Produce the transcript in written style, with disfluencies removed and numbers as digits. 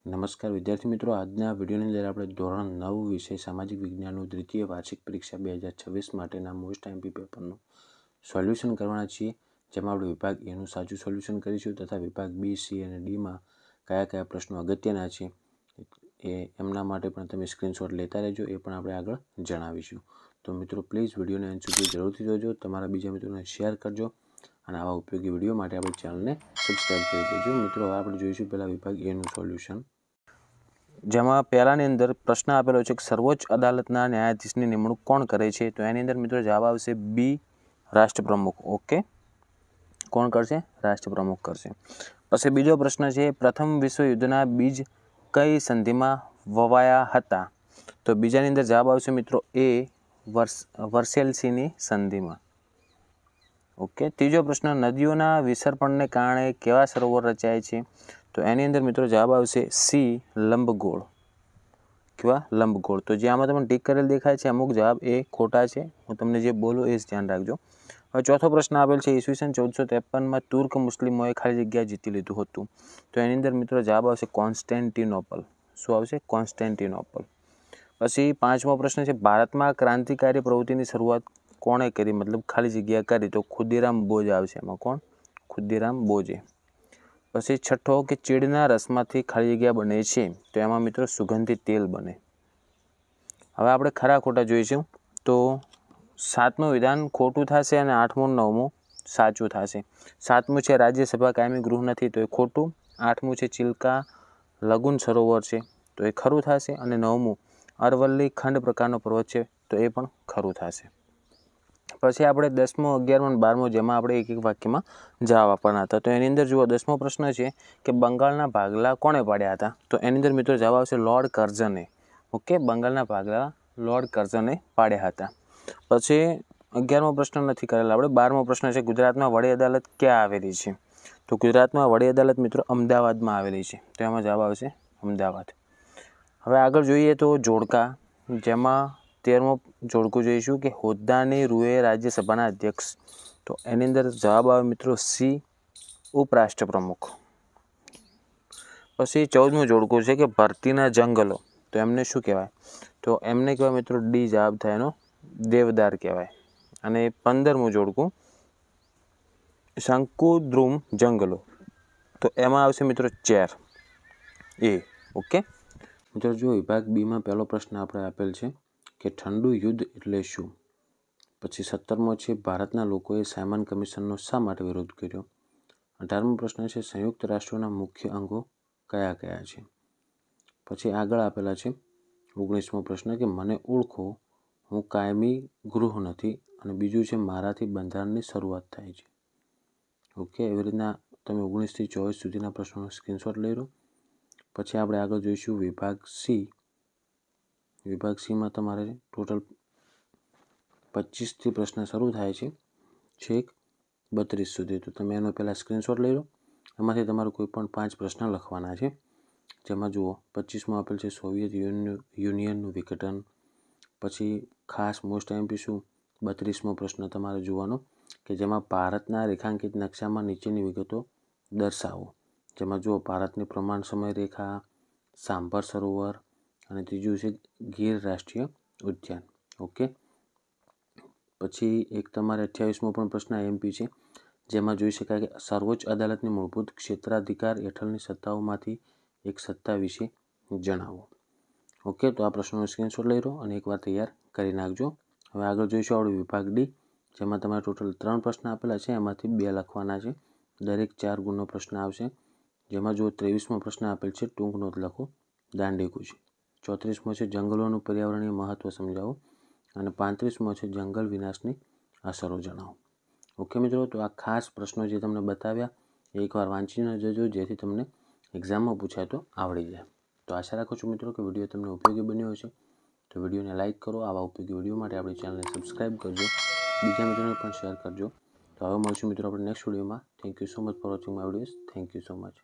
નમસ્કાર વિદ્યાર્થી મિત્રો, આજના વિડીયોની અંદર આપણે ધોરણ 9 વિષય સામાજિક વિજ્ઞાનનું દ્વિતીય વાર્ષિક પરીક્ષા 2026 માટેના મોસ્ટ આઈએમપી પેપરનું સોલ્યુશન કરવાના છીએ, જેમાં આપણે વિભાગ એનું સાચું સોલ્યુશન કરીશું તથા વિભાગ બી, સી અને ડીમાં કયા કયા પ્રશ્નો અગત્યના છે એમના માટે પણ તમે સ્ક્રીનશોટ લેતા રહેજો, એ પણ આપણે આગળ જણાવીશું. તો મિત્રો પ્લીઝ વિડીયોને અંત સુધી જરૂરથી જોજો, તમારા બીજા મિત્રોને શેર કરજો અને આવા ઉપયોગી વિડીયો માટે આપણી ચેનલને સબસ્ક્રાઈબ કરી દેજો. મિત્રો હવે આપણે જોઈશું પહેલાં વિભાગ એનું સોલ્યુશન, જેમાં પહેલાની અંદર પ્રશ્ન આપેલો છે કે સર્વોચ્ચ અદાલતના ન્યાયાધીશની નિમણૂક કોણ કરે છે? તો એની અંદર મિત્રો જવાબ આવશે બી, રાષ્ટ્રપ્રમુખ. ઓકે, કોણ કરશે? રાષ્ટ્રપ્રમુખ કરશે. પછી બીજો પ્રશ્ન છે, પ્રથમ વિશ્વયુદ્ધના બીજ કઈ સંધિમાં વવાયા હતા? તો બીજાની અંદર જવાબ આવશે મિત્રો એ, વર્સેલ્સીની સંધિમાં. ઓકે, ત્રીજો પ્રશ્ન, નદીઓના વિસર્પણને કારણે કેવા સરોવર રચાય છે? તો એની અંદર મિત્રો જવાબ આવશે સી, લંબગોળ. કેવા? લંબગોળ. તો જે આમાં તમને ટીક કરેલ દેખાય છે, અમુક જવાબ એ ખોટા છે. હું તમને જે બોલું એ જ ધ્યાન રાખજો. હવે ચોથો પ્રશ્ન આપેલ છે, ઈસવીસન 1453માં તુર્ક મુસ્લિમોએ ખાલી જગ્યા જીતી લીધું હતું. તો એની અંદર મિત્રો જવાબ આવશે કોન્સ્ટેન્ટિનોપલ. શું આવશે? કોન્સ્ટેન્ટિનોપલ. પછી પાંચમો પ્રશ્ન છે, ભારતમાં ક્રાંતિકારી પ્રવૃત્તિની શરૂઆત કોણે કરી? મતલબ ખાલી જગ્યા કરી. તો ખુદીરામ બોઝ આવશે એમાં. કોણ? ખુદીરામ બોઝે. પછી છઠ્ઠો કે ચીડના રસમાંથી ખાલી જગ્યા બને છે? તો એમાં મિત્રો સુગંધિત તેલ બને. હવે આપણે ખરા ખોટા જોઈશું. તો સાતમું વિધાન ખોટું થશે અને આઠમું નવમું સાચું થશે. સાતમું છે રાજ્યસભા કાયમી ગૃહ નથી, તો એ ખોટું. આઠમું છે ચિલ્કા લગુન સરોવર છે, તો એ ખરું થશે. અને નવમું અરવલ્લી ખંડ પ્રકારનો પર્વત છે, તો એ પણ ખરું થશે. પછી આપણે 10મો, 11મો અને 12મો, જેમાં આપણે એક એક વાક્યમાં જવાબ આપવાના હતા. તો એની અંદર જુઓ, 10મો પ્રશ્ન છે કે બંગાળના ભાગલા કોણે પાડ્યા હતા? તો એની અંદર મિત્રો જવાબ આવશે લોર્ડ કર્ઝને. ઓકે, બંગાળના ભાગલા લોર્ડ કર્ઝને પાડ્યા હતા. પછી 11મો પ્રશ્ન નથી કરેલા આપણે. 12મો પ્રશ્ન છે, ગુજરાતમાં વડી અદાલત ક્યાં આવેલી છે? તો ગુજરાતમાં વડી અદાલત મિત્રો અમદાવાદમાં આવેલી છે, તો એમાં જવાબ આવશે અમદાવાદ. હવે આગળ જોઈએ તો જોડકા, જેમાં 13મો જોડકું જોઈશું કે હોદ્દાની રૂએ રાજ્યસભાના અધ્યક્ષ. તો એની અંદર જવાબ આવે મિત્રો સી, ઉપરાષ્ટ્રપ્રમુખ. પછી 14મું જોડકું છે કે ભરતીના જંગલો, તો એમને શું કહેવાય? તો એમને કહેવાય મિત્રો ડી જવાબ થાય એનો, દેવદાર કહેવાય. અને 15મું જોડકું શંકુદ્રુમ જંગલો, તો એમાં આવશે મિત્રો ચેર, એ. ઓકે મિત્રો, જો વિભાગ બીમાં પહેલો પ્રશ્ન આપણે આપેલ છે કે ઠંડુ યુદ્ધ એટલે શું? પછી 17મો છે, ભારતના લોકોએ સાયમન કમિશનનો શા માટે વિરોધ કર્યો? 18મો પ્રશ્ન છે, સંયુક્ત રાષ્ટ્રોના મુખ્ય અંગો કયા કયા છે? પછી આગળ આપેલા છે 19મો પ્રશ્ન કે મને ઓળખો, હું કાયમી ગૃહ નથી. અને બીજું છે મારાથી બંધારણની શરૂઆત થાય છે. ઓકે, એવી રીતના તમે 19 થી 24 સુધીના પ્રશ્નોનો સ્ક્રીનશોટ લઈ લો. પછી આપણે આગળ જોઈશું વિભાગ સી. વિભાગ સીમાં તમારે ટોટલ 25થી પ્રશ્ન શરૂ થાય છે છેક 32 સુધી. તો તમે એનો પહેલાં સ્ક્રીનશોટ લઈ લો. એમાંથી તમારે કોઈ પણ 5 પ્રશ્ન લખવાના છે. જેમાં જુઓ, 25મો આપેલ છે સોવિયત યુનિયનનું વિઘટન. પછી ખાસ મોસ્ટ આઈએમપી શું, 32મો પ્રશ્ન તમારે જોવાનો કે જેમાં ભારતના રેખાંકિત નકશામાં નીચેની વિગતો દર્શાવો. જેમાં જુઓ, ભારતની પ્રમાણ સમય રેખા, સાંભર સરોવર, અને ત્રીજું છે ગીર રાષ્ટ્રીય ઉદ્યાન. ઓકે, પછી એક તમારે 28મો પણ પ્રશ્ન આઈએમપી છે, જેમાં જોઈ શકાય કે સર્વોચ્ચ અદાલતની મૂળભૂત ક્ષેત્રાધિકાર હેઠળની સત્તાઓમાંથી એક સત્તા વિશે જણાવો. ઓકે, તો આ પ્રશ્નોનો સ્ક્રીનશોટ લઈ લો અને એકવાર તૈયાર કરી નાખજો. હવે આગળ જોઈશું આપણે વિભાગ ડી, જેમાં તમારે ટોટલ 3 પ્રશ્ન આપેલા છે, એમાંથી 2 લખવાના છે. દરેક 4 ગુણનો પ્રશ્ન આવશે. જેમાં જો 23મો પ્રશ્ન આપેલ છે, ટૂંક નોંધ લખો, દાંડીકૂચ. 34મો છે જંગલોનું પર્યાવરણીય મહત્વ સમજાવો. અને 35મો છે જંગલ વિનાશની અસરો જણાવો. ઓકે મિત્રો, તો આ ખાસ પ્રશ્નો જે તમને બતાવ્યા એ એકવાર વાંચીને જજો, જેથી તમને એક્ઝામમાં પૂછાય તો આવડી જાય. તો આશા રાખું છું મિત્રો કે વિડીયો તમને ઉપયોગી બન્યો હશે. તો વિડીયોને લાઇક કરો. આવા ઉપયોગી વિડીયો માટે આપણી ચેનલને સબસ્ક્રાઈબ કરજો, બીજા મિત્રોને પણ શેર કરજો. તો હવે મળશું મિત્રો આપણે નેક્સ્ટ વિડીયોમાં. Thank you so much for watching my videos. Thank you so much.